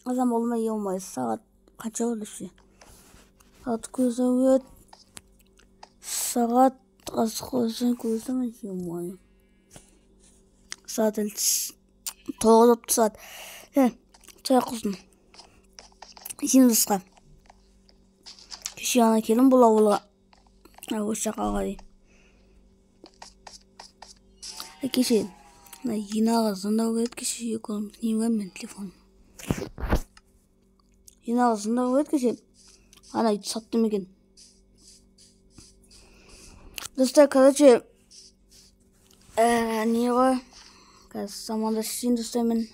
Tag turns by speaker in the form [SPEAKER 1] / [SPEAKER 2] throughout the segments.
[SPEAKER 1] Adam olmayı olmayız. Saat kaça oldu şu? Saat gözü saat gözü olmayı. Saat 9 saat. Çay kuzun. İşin rızkı. Kişi yana kelin bula. Hoşça kalın. Kişi. Yine ağzında öğret kişi yok olmuş. Niye ben telefon? Yine ağzında öğret kişi. Ana sattım igen. Dostlar kalıcı. Niye var? Kaz zamanda şimdi dostlarımın.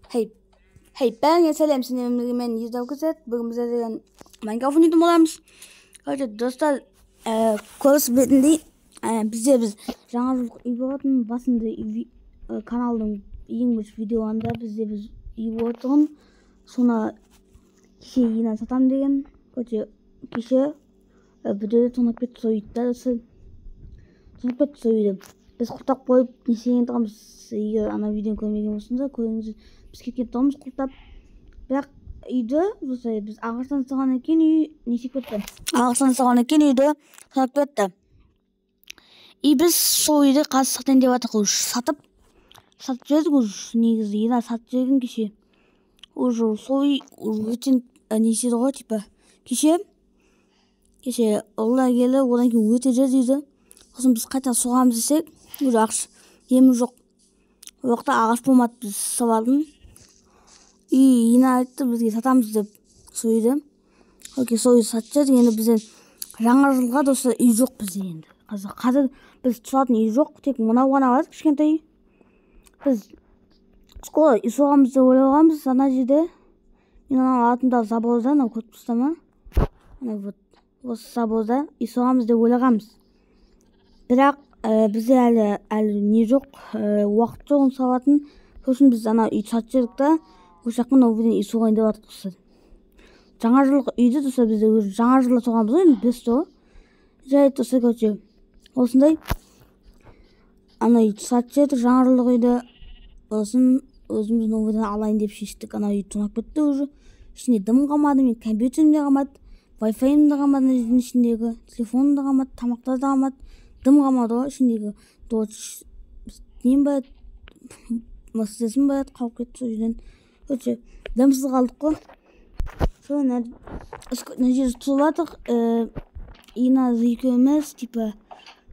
[SPEAKER 1] Hey ben selam seni men yüzde kızet. Bugün bize de Minecraft oynadım olamız. Kalıcı dostlar konusu bitindi. Biz жаңа жыл үй болатын басында каналдың ең бірінші видеоында біз үй болатын соны кеше ина сатам деген кеше videoda тонап кетті сол үйді тонап кетті сол үйді біз құлтап қойып не істеген тұғымыз егер ана видеоны көрмеген болсаңыздар көріңіз біз кеткен тұғымыз құлтап бірақ үйді біз ағаштан жасағаннан кейін үй не істеп кетті ағаштан жасағаннан кейін үйді тонап кетті біз сол үйді қазір сатайын деп жатырмық сатып жібердік уже негізі ина сатып жіберген кеше уже сол үй өте не істеді ғой типа кеше олар келді одан кейін өте жеді үйді сосын біз қайта соғамыз десек уже ақш емі жоқ ол жақта ағаш болмады біз салдым үй ина айтты бізге сатамыз деп сол үйді окей сол үйді сатып жібердік енді бізден жаңа жылға достар үй жоқ бізде енді қазір біз тұратын үй жоқ тек мынау ғана бар кішкентай үй біз үй соғамыз деп ойлағанбыз ана жерде мен анау артындағы заборда анау көріп тұрсыздар ма ана вот осы заборда үй соғамыз деп ойлағанбыз бірақ бізде әлі не жоқ уақыт жоқ оны салатын сол үшін біз ана үйді сатып жібердік та осы жақпен үй соғайын деп жатырмық достар жаңа жылғы үйді достар бізде уже жаңа жылда соғамыз ғой енді біз жарайды достар короче осындай ана үйді сатып жібердік жаңа жылдық үйді сосын өзіміз новыйдан алайын деп шештік ана үй тонап кетті уже ішінде дым қалмады мен компьютерім де қалмады вайфайым да қалмады үйдің ішіндегі телефоным да қалмады тамақтар да қалмады дым қалмады ғой ішіндегі нем бар мерседесім бар қалып кетті сол жерден короче дымсыз қалдық қой сол мына жерде тұрып жатырмық ина екеуміз типа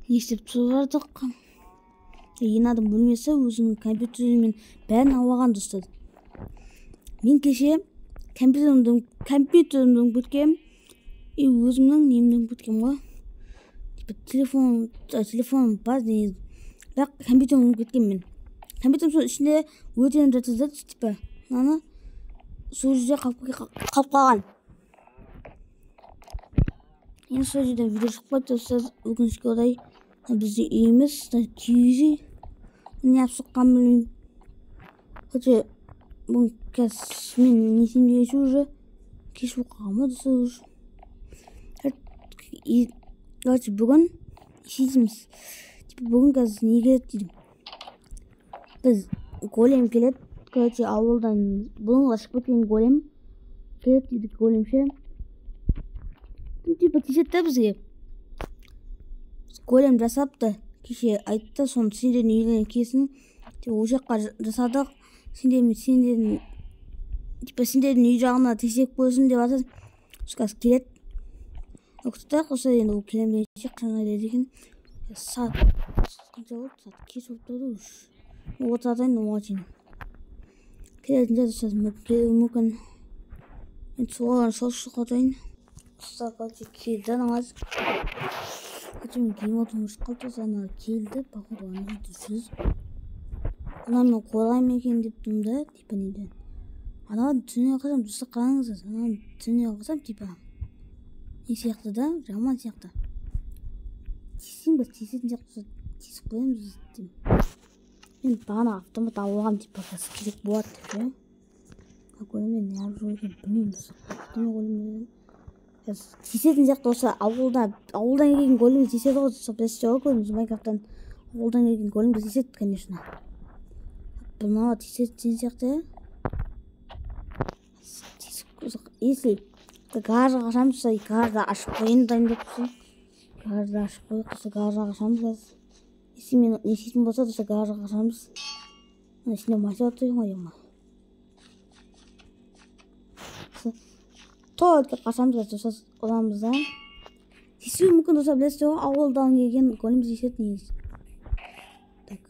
[SPEAKER 1] не істеп тұрып жатырмық инаның бөлмесі өзінің компьютерімен бәрін алған достар мен кеше компьютерімді өңгеткем и өзімнің немді өңгеткем ғой типа телефоным бар бірақ компьютерімді өңгеткем мен компьютерім сол ішінде өртеніп жатыр да типа мынаны сол жерде қалып қалған енді сол жерден видео шықпайды достар өкінішке орай бізде үйіміз киіз үй неғып шыққанын білмеймін короче бүгін қазір мен не істеймін дегенше уже кеш болып қалған ба достар уже короче бүгін істейтініміз бүгін қазір не керек деймін біз голем келеді короче ауылдан бұрынғы шығып кеткен голем келеді дейді големше типа тиіседі да бізге голем жасапты кеше айтты соны сендердің үйлеріңе келсін ол жаққа жасадық сендердің үй жағына тексеріп көрсін деп жатыр қазір келеді күтті осы енді ол келем дегенше қашан келеді екен сағат қанша болды сағат кеш болып тұрды уже отырайын оған шейін келетін мүмкін енді соған шошып отырайын короче келді анау Хотим геймотун ушкалты сана келді походу ана жерде жүз ана мен қорғаймын екен деп тұрмын да типа неден ана түнеге қарасам дұрыс қараңыздар ана түнеге қарасам типа не сияқты да жаман сияқты тиісең бір тиісетін сияқты тиісіп қоямыз деймін мен бағана автомат алғам типа қазір керек болады деп ше големнен неғып жүр екен білмеймін автомат големнен тиісетін сияқты осы ауылдан келген големді тиіседі ғой білесіздер ғой көрдіңіз майнкрафттан ауылдан келген големді тиіседі конечно мынау тиісетін сияқты Если гаражға қашамыз, гаражды ашып қойын дайындап тұрсын. Гаражды ашып қойып, гаражға қашамыз қазір. Если мен не істейтін болса, гаражға қашамыз. Ішінде машина тұрған ғой, ема. Толыққа қашамыз қазір, оламызда. Сесуі мүмкін болса, білесіз ғой, ауылдан келген голем сеседі негіз. Так.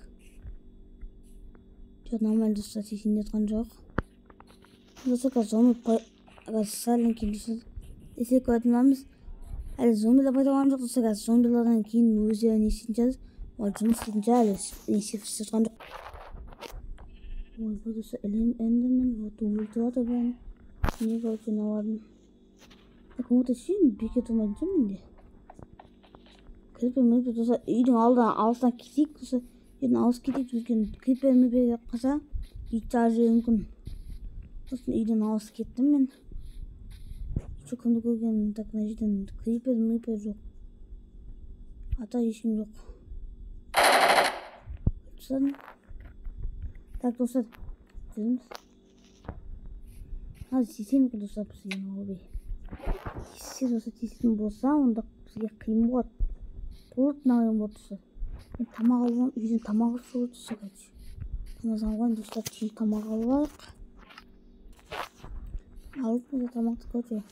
[SPEAKER 1] Жоқ, нормально достар, сесейін етқан жоқ. Достар, қазір зомби сәлін келдесіз. Десе көретініміз. Әлі зомбилер пайда болған жоқ, достар, қазір зомбилерден кейін өздері не істейтін жазыз. Ол жұмыс істейтін жа, әлі не істеткен жоқ. Ой, бұл достар, эндермен, өлтіп атыр бәрін. Не көрсен аладым. Кому-то сүйін бекет olmayın değil mi? Creeper dostlar, үйдің алыстан кетейік, dostlar. Үйдің алыс кетейік, өйткені Creeper қаса, үй жаржы мүмкін. Достар, үйден алыс кеттім мен. Çok kımda көрген, так, мына жерден Creeper жоқ. Ата ешкім жоқ. Достар. Так, достар, жүрміз. Қазір сесен мүмкін, достар, біз ең олбей. Сіз осы тесетін болса, онда бізге қиын болады. Толық нағайын болады, достар. Мен тамақ алуым, үйден тамақ ұшы өтті сағайшы. Тамақ алған, достар, түйі тамақ алуақ. Алып, бұлда тамақты көте.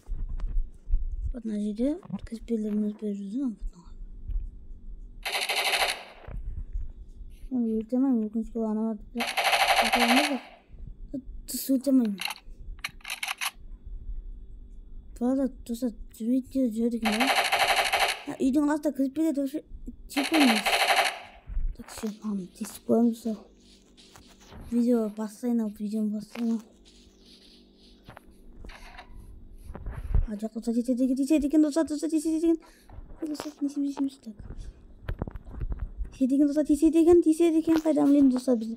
[SPEAKER 1] Бұтына жерде кәсперлеріміз бер жүрді. Мен өлтемейм, өкіншке анамады. Тұс өлтемейм. Burada dostlar video gördük mü? Үйдің қасында кірпеде тоже чекаймыз. Так все, мам, тесіп қоямыз. Видео бастайын, видеоны бастайын. Жоқ, достар, теседі екен, достар, теседі екен. Достар, несеміз так. Теседі екен, достар, теседі екен. Қайдан білейін, достар, біз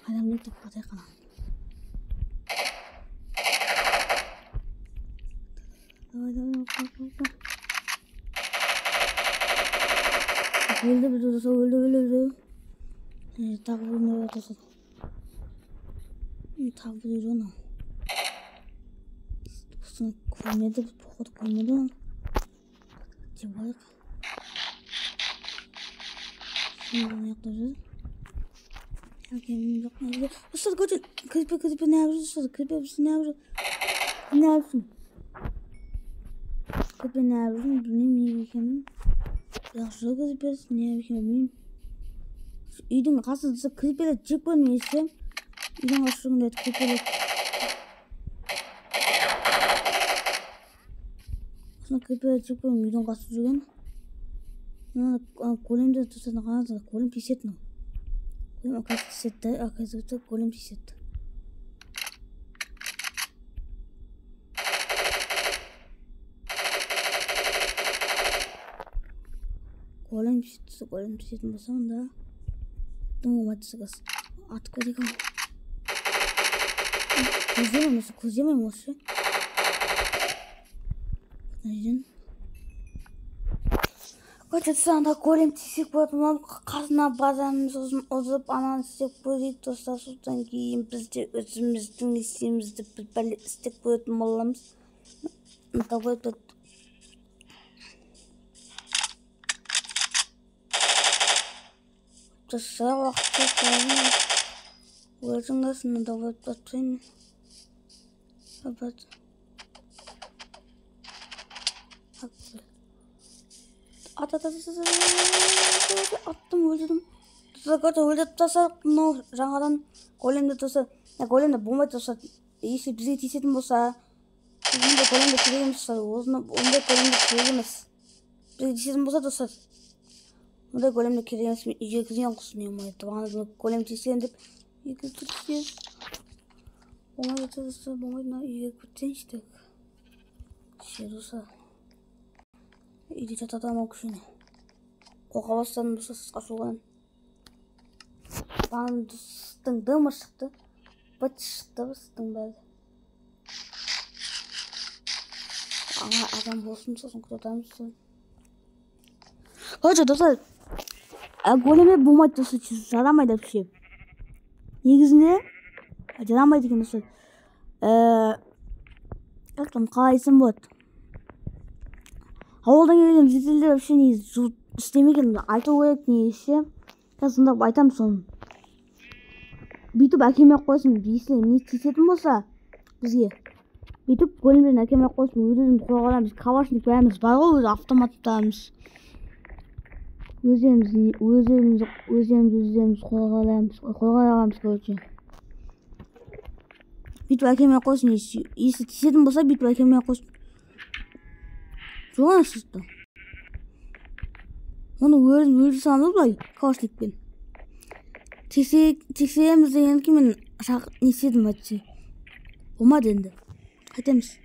[SPEAKER 1] қайдан білейін, так, қатай қана. Давай. Öldü bir dostlar, öldü. Takip ediyor dostlar. Takip ediyor onu. Dostlar, koymadı, poğut koymadı. Cevap. Şimdi ne yapacağız? Hakem yok ne? Dostlar, koçun, Creeper ne yapacağız dostlar? Creeper ne yapacağız? Ne yapsın? Creeper ne yapacağız? Bilmiyorum ne yapayım. Yaxşı Creeper ne yapayım? Үйдің қасында Creeper жек көрмесе, үйдің ашығында Creeper. Осына Creeper жек көрмей үйдің қасында жүрген. Големді тұрсана қанады, голем тесетін. Голем ақасы тесетті, ақасы голем тесетті. Golem tесетін болса, онда Думаю, мать сыгас. Откуда он? Көземей мосы. Найден. Қайтсанда голем тесек болады. Мынау қасына базаны сосын озып, ананы істеп көрейік достар. Содан кейін біз де өзіміздің істемізді бір істеп көретін боламыз. Достар, уақытта қойын. Өзің қасына да өтіп батпайын. Абат. Аттым, өлдім. Достар, өлдіп тасақ, мынау жаңадан големді достар. Големді болмайды достар. Если бізге тесетін болса, онда големді керегіміз достар. Онда големді керегіміз. Бізге тесетін болса достар. Онда големді керегіміз. Үйге кірген құсын емайды. Бағана голем тескен деп үйге кірсіз. Болмайды достар, болмайды. Үйге кірсенші. Ше достар. Үйде жатадам ол күшіне. Қоға бастадым болса сыз қашуған. Бағана достың дымы шықты. Быт шықты достың бәрі. Адам болсын сосын күтатамыз. Короче достар, големе болмайды достар, жарамайды вообще. Негізінде жарамайды екен достар. Кім қалайсың болады. Ауылдан келген жителдер вообще не істемеген айту керек негізі. Сонда айтамын соны. Бүйтіп әкеме қойсын, есіне не тиісетін болса бізге. Бүйтіп көлемден әкеме қойсын, өзіміз қолға аламыз. Калашник бәріміз бар ғой, өзі автоматтарымыз. Өзіміз қолға аламыз, короче. Бүйтіп әкеме қойсын, есі тиісетін болса бүйтіп әкеме қойсын. Жоғын шықты. Оны өлді санымыз былай, калашникпен. Тексереміз дегенде мен не істедім әйтсе. Болмады енді. Қайтеміз.